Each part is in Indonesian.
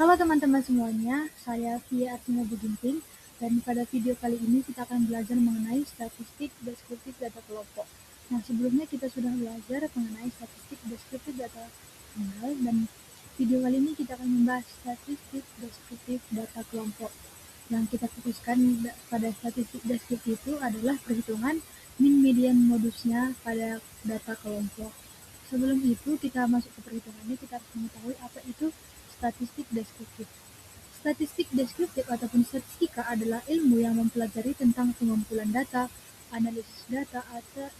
Halo teman-teman semuanya, saya Via Artina Buginting, dan pada video kali ini kita akan belajar mengenai statistik deskriptif data kelompok. Nah, sebelumnya kita sudah belajar mengenai statistik deskriptif data tanggal, dan video kali ini kita akan membahas statistik deskriptif data kelompok. Yang kita fokuskan pada statistik deskriptif itu adalah perhitungan min median modusnya pada data kelompok. Sebelum itu kita masuk ke perhitungannya, kita harus mengetahui apa itu statistik deskriptif. Statistik deskriptif ataupun statistika adalah ilmu yang mempelajari tentang pengumpulan data, analisis data,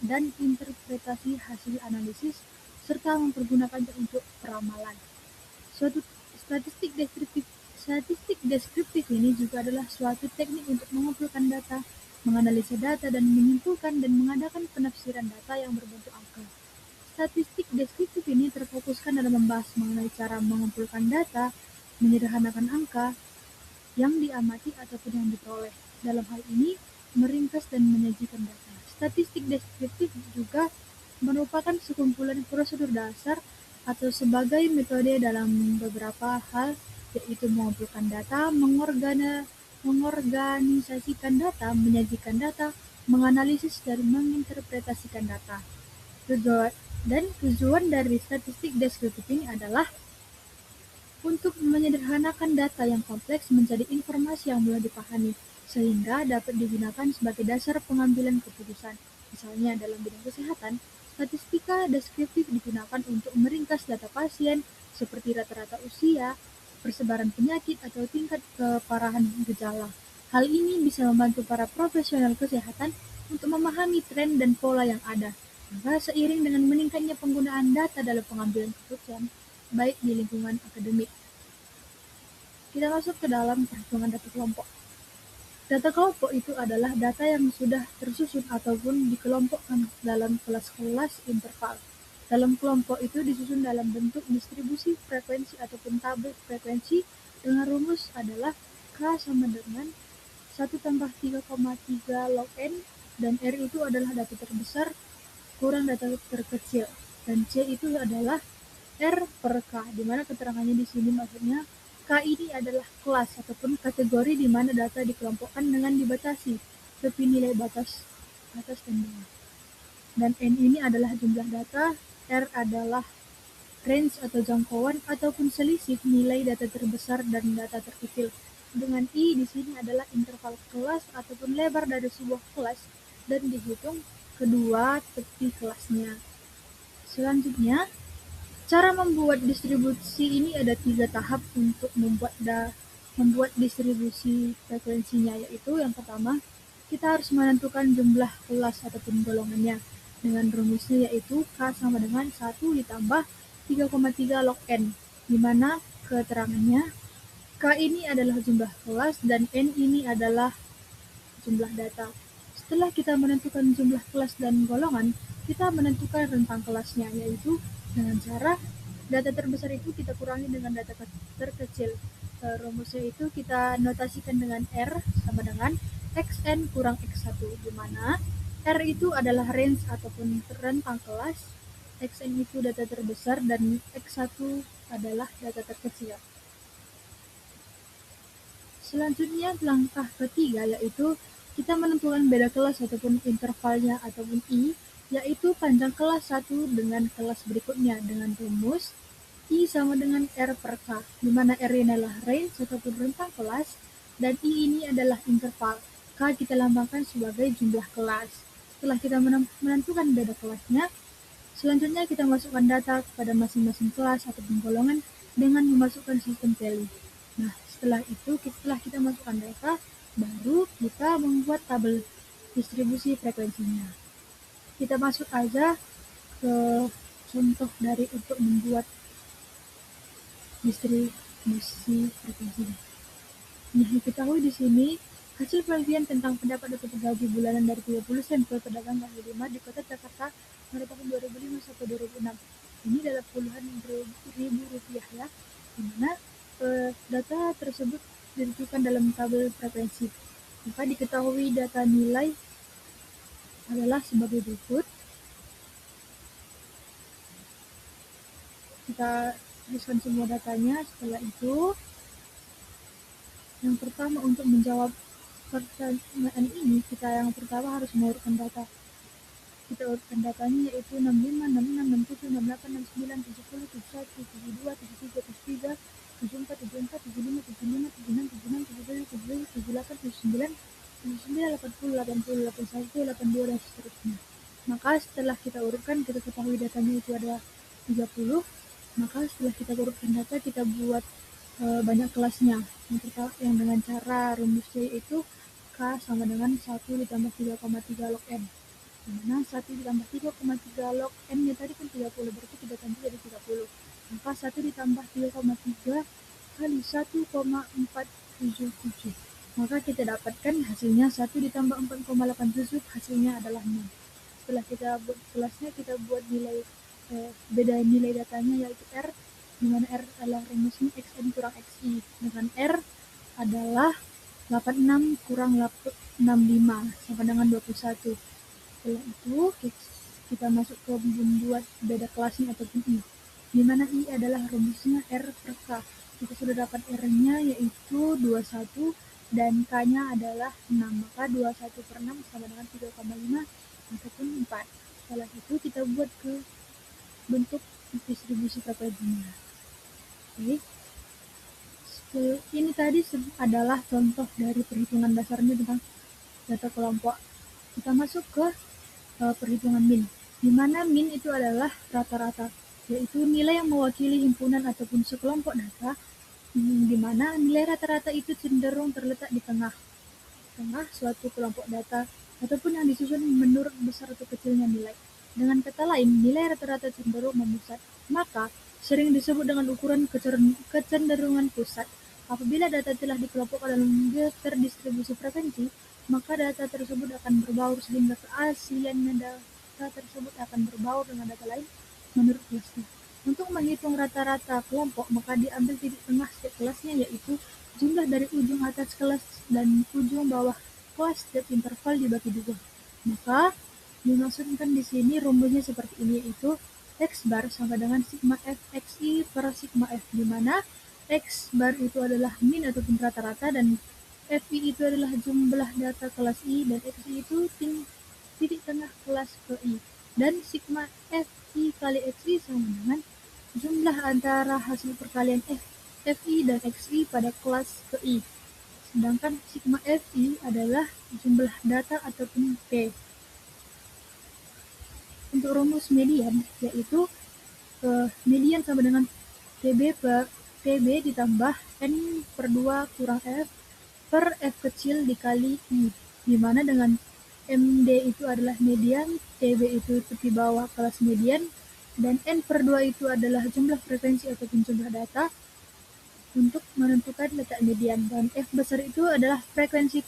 dan interpretasi hasil analisis, serta mempergunakannya untuk peramalan. Suatu statistik deskriptif ini juga adalah suatu teknik untuk mengumpulkan data, menganalisa data, dan menyimpulkan dan mengadakan penafsiran data yang berbentuk angka. Statistik deskriptif ini terfokuskan dalam membahas mengenai cara mengumpulkan data, menyederhanakan angka yang diamati ataupun yang diperoleh. Dalam hal ini, meringkas dan menyajikan data. Statistik deskriptif juga merupakan sekumpulan prosedur dasar atau sebagai metode dalam beberapa hal, yaitu mengumpulkan data, mengorganisasikan data, menyajikan data, menganalisis dan menginterpretasikan data. Tujuan dari statistik deskriptif ini adalah untuk menyederhanakan data yang kompleks menjadi informasi yang mudah dipahami, sehingga dapat digunakan sebagai dasar pengambilan keputusan. Misalnya dalam bidang kesehatan, statistika deskriptif digunakan untuk meringkas data pasien seperti rata-rata usia, persebaran penyakit, atau tingkat keparahan gejala. Hal ini bisa membantu para profesional kesehatan untuk memahami tren dan pola yang ada. Maka seiring dengan meningkatnya penggunaan data dalam pengambilan keputusan, baik di lingkungan akademik. Kita masuk ke dalam perhitungan data kelompok. Data kelompok itu adalah data yang sudah tersusun ataupun dikelompokkan dalam kelas-kelas interval. Dalam kelompok itu disusun dalam bentuk distribusi frekuensi ataupun tabel frekuensi dengan rumus adalah K sama dengan 1 tambah 3,3 log N, dan R itu adalah data terbesar kurang data terkecil, dan C itu adalah R per K, di mana keterangannya di sini maksudnya K ini adalah kelas ataupun kategori di mana data dikelompokkan dengan dibatasi tepi nilai batas atas dan bawah. Dan N ini adalah jumlah data, R adalah range atau jangkauan ataupun selisih nilai data terbesar dan data terkecil. Dengan I di sini adalah interval kelas ataupun lebar dari sebuah kelas dan dihitung kedua tepi kelasnya. Selanjutnya, cara membuat distribusi ini ada 3 tahap untuk membuat distribusi frekuensinya, yaitu yang pertama, kita harus menentukan jumlah kelas ataupun golongannya dengan rumusnya, yaitu K sama dengan 1 ditambah 3,3 log N, di mana keterangannya K ini adalah jumlah kelas dan N ini adalah jumlah data. Setelah kita menentukan jumlah kelas dan golongan, kita menentukan rentang kelasnya, yaitu dengan cara data terbesar itu kita kurangi dengan data terkecil. Rumusnya itu kita notasikan dengan R sama dengan XN kurang X1, di mana R itu adalah range ataupun rentang kelas, XN itu data terbesar, dan X1 adalah data terkecil. Selanjutnya, langkah ketiga yaitu kita menentukan beda kelas ataupun intervalnya ataupun I, yaitu panjang kelas 1 dengan kelas berikutnya dengan rumus I sama dengan R per K, di mana R ini adalah range ataupun rentang kelas, dan I ini adalah interval. K kita lambangkan sebagai jumlah kelas. Setelah kita menentukan beda kelasnya, selanjutnya kita masukkan data kepada masing-masing kelas ataupun golongan dengan memasukkan sistem tally. Nah, setelah kita masukkan data, baru kita membuat tabel distribusi frekuensinya. Kita masuk aja ke contoh dari untuk membuat distribusi frekuensi. Nah, diketahui di sini hasil penelitian tentang pendapat data gaji bulanan dari 30 sampel pedagang kaki lima di kota Jakarta pada tahun 2005 sampai 2006. Ini dalam puluhan ribu rupiah ya, di mana data tersebut ditentukan dalam tabel frekuensi. Maka diketahui data nilai adalah sebagai berikut. Kita tuliskan semua datanya. Setelah itu Yang pertama, untuk menjawab pertanyaan ini, kita yang pertama harus mengurutkan data. Kita urutkan datanya, yaitu 65, 66, 67, 68, 69, 70, 71, 72, 73, 73, 74, 74, 75, 75, 76, 76, 77, 77, 78, 79, 79, 80, 80, 81, 82, dan seterusnya. Maka setelah kita urutkan, kita ketahui datanya itu ada 30. Maka setelah kita urutkan data, kita buat banyak kelasnya. Yang dengan cara rumusnya yaitu K sama dengan 1 ditambah 3,3 log N. Dimana 1 ditambah 3,3 log N-nya tadi kan 30, berarti kita tambah jadi 30. Maka 1 ditambah 3,3 kali 1,477. Maka kita dapatkan hasilnya 1 ditambah 4,87, hasilnya adalah 6. Setelah kita buat kelasnya, kita buat beda nilai datanya, yaitu R, di mana R adalah rumusnya XN kurang XI, dengan R adalah 86 kurang 65 sama dengan 21. Setelah itu kita masuk ke membuat beda kelasnya ataupun I, di mana I adalah rumusnya R per K. Kita sudah dapat R-nya yaitu 21 dan K-nya adalah 6, maka 21 per 6 sama dengan 3,5 ataupun 4. Setelah itu kita buat ke bentuk distribusi frekuensinya. Oke. Ini tadi adalah contoh dari perhitungan dasarnya tentang data kelompok. Kita masuk ke perhitungan min, di mana min itu adalah rata-rata, yaitu nilai yang mewakili himpunan ataupun sekelompok data, di mana nilai rata-rata itu cenderung terletak di tengah suatu kelompok data ataupun yang disusun menurut besar atau kecilnya nilai. Dengan kata lain, nilai rata-rata cenderung memusat, maka sering disebut dengan ukuran kecenderungan pusat. Apabila data telah dikelompokkan dalam terdistribusi frekuensi, maka data tersebut akan berbaur sehingga keasliannya data tersebut akan berbaur dengan data lain menurut kelasnya. Untuk menghitung rata-rata kelompok, maka diambil titik tengah setiap kelasnya, yaitu jumlah dari ujung atas kelas dan ujung bawah kelas setiap interval dibagi 2. Maka dimaksudkan di sini rumusnya seperti ini, yaitu X bar sama dengan sigma F XI per sigma F, di mana X bar itu adalah min ataupun rata-rata dan FI itu adalah jumlah data kelas I dan XI itu titik tengah kelas ke I, dan sigma FI kali XI sama dengan jumlah antara hasil perkalian FI dan XI pada kelas ke I. Sedangkan sigma FI adalah jumlah data ataupun P. Untuk rumus median, yaitu median sama dengan PB ditambah N per 2 kurang F per F kecil dikali I, di mana dengan MD itu adalah median, TB itu tepi bawah kelas median, dan N per 2 itu adalah jumlah frekuensi ataupun jumlah data untuk menentukan letak median, dan F besar itu adalah frekuensi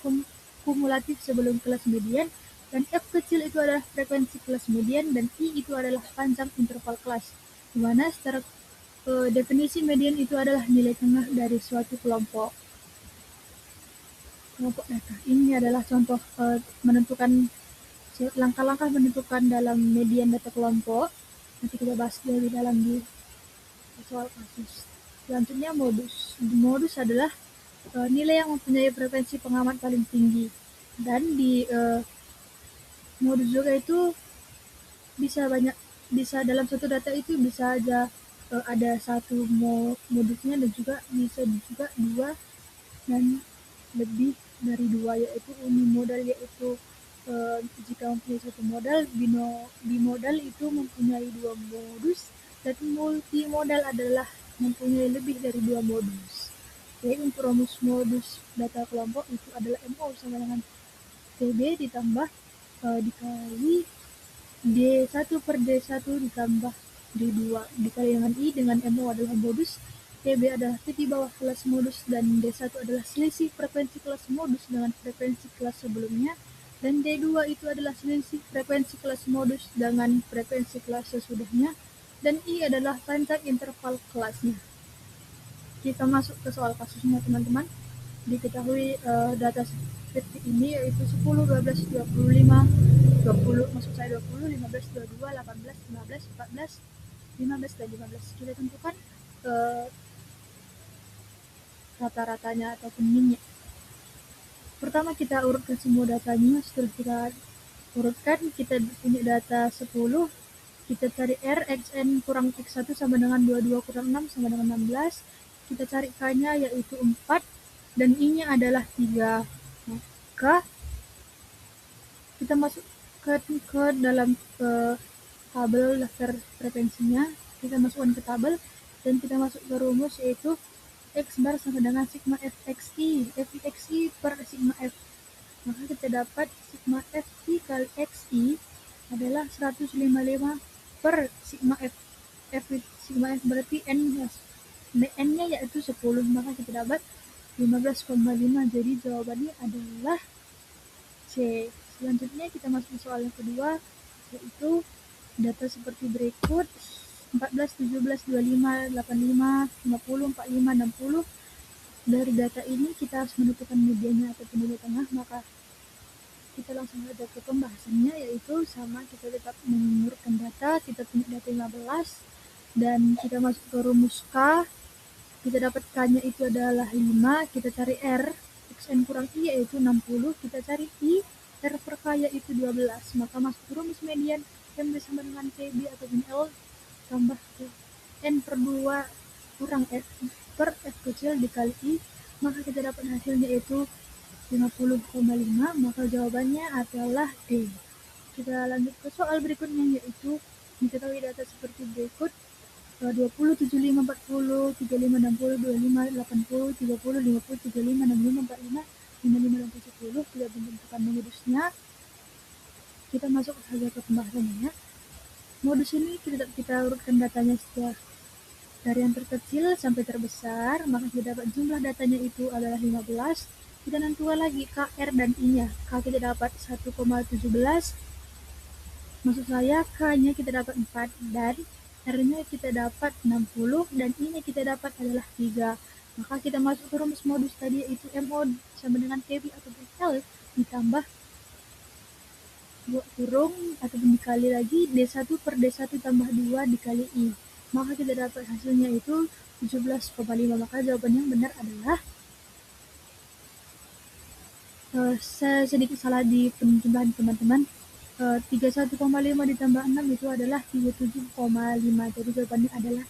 kumulatif sebelum kelas median, dan F kecil itu adalah frekuensi kelas median, dan I itu adalah panjang interval kelas, di mana secara definisi median itu adalah nilai tengah dari suatu kelompok data. Ini adalah contoh menentukan langkah-langkah menentukan dalam median data kelompok. Nanti kita bahas lebih dalam di soal kasus. Selanjutnya modus. Modus adalah nilai yang mempunyai frekuensi pengamat paling tinggi, dan di modus juga itu bisa dalam satu data itu bisa aja ada satu modusnya, dan juga bisa juga 2 dan lebih dari 2, yaitu unimodal, yaitu jika mempunyai satu modal. Bimodal itu mempunyai 2 modus, dan multimodal adalah mempunyai lebih dari 2 modus. Jadi untuk rumus modus data kelompok itu adalah MO sama dengan TB ditambah dikali D1 per D1 ditambah D2 dikali dengan I, dengan MO adalah modus, TB adalah titik bawah kelas modus, dan D1 adalah selisih frekuensi kelas modus dengan frekuensi kelas sebelumnya, dan D2 itu adalah selisih frekuensi kelas modus dengan frekuensi kelas sesudahnya, dan I adalah panjang interval kelasnya. Kita masuk ke soal kasusnya, teman-teman. Diketahui data seperti ini, yaitu 10, 12, 25, 20, maksud saya 20, 15, 22, 18, 15, 14, 15, dan 15. Kita tentukan rata-ratanya ataupun min-nya. Pertama kita urutkan semua datanya. Setelah kita urutkan, kita punya data 10, kita cari R, Xn kurang X1 sama dengan 22 kurang 6 sama dengan 16. Kita cari K-nya yaitu 4, dan I-nya adalah 3. Maka kita masuk ke dalam tabel daftar frekuensinya, kita masukkan ke tabel, dan kita masuk ke rumus yaitu X bar sama dengan sigma Fxi, Fxi per sigma F. Maka kita dapat sigma Fi kali Xi adalah 155 per sigma F. Sigma F berarti N-nya yaitu 10, maka kita dapat 15,5. Jadi jawabannya adalah C. Selanjutnya kita masuk ke soal yang kedua, yaitu data seperti berikut: 14, 17, 25, 85, 50, 45, 60. Dari data ini kita harus menentukan medianya ataupun nilai tengah, maka kita langsung saja ke pembahasannya, yaitu sama kita tetap mengurutkan data. Kita punya data 15 dan kita masuk ke rumus K. Kita dapat K-nya itu adalah 5, kita cari R, Xn kurang I yaitu 60, kita cari I, R per K yaitu 12, maka masuk ke rumus median M sama dengan KB ataupun L tambah N per 2 kurang F per F kecil dikali I, maka kita dapat hasilnya yaitu 50,5, maka jawabannya adalah D. Kita lanjut ke soal berikutnya, yaitu diketahui data seperti berikut: 20, 75, 40, 35, 60, 25, 80, 30, 50, 35, 65, 45, 55, dan 70. Kita tentukan modusnya. Kita masuk saja ke pembahasannya. Modus ini kita urutkan datanya setelah dari yang terkecil sampai terbesar, maka kita dapat jumlah datanya itu adalah 15. Kita tentukan lagi K, R, dan I-nya. K kita dapat 1,17. Maksud saya K-nya kita dapat 4 dan R-nya kita dapat 60 dan I-nya kita dapat adalah 3. Maka kita masuk ke rumus modus tadi, yaitu MO sama dengan KB atau L ditambah kurung ataupun dikali lagi D1 per D1 tambah 2 dikali I. Maka kita dapat hasilnya itu 17,5. Maka jawaban yang benar adalah saya sedikit salah di penjumlahan teman-teman. 31,5 ditambah 6 itu adalah 37,5. Jadi jawabannya adalah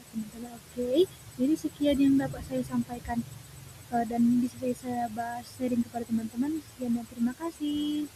teman-teman. Oke. Jadi sekian yang dapat saya sampaikan dan bisa saya bahas sharing kepada teman-teman. Sekian dan terima kasih.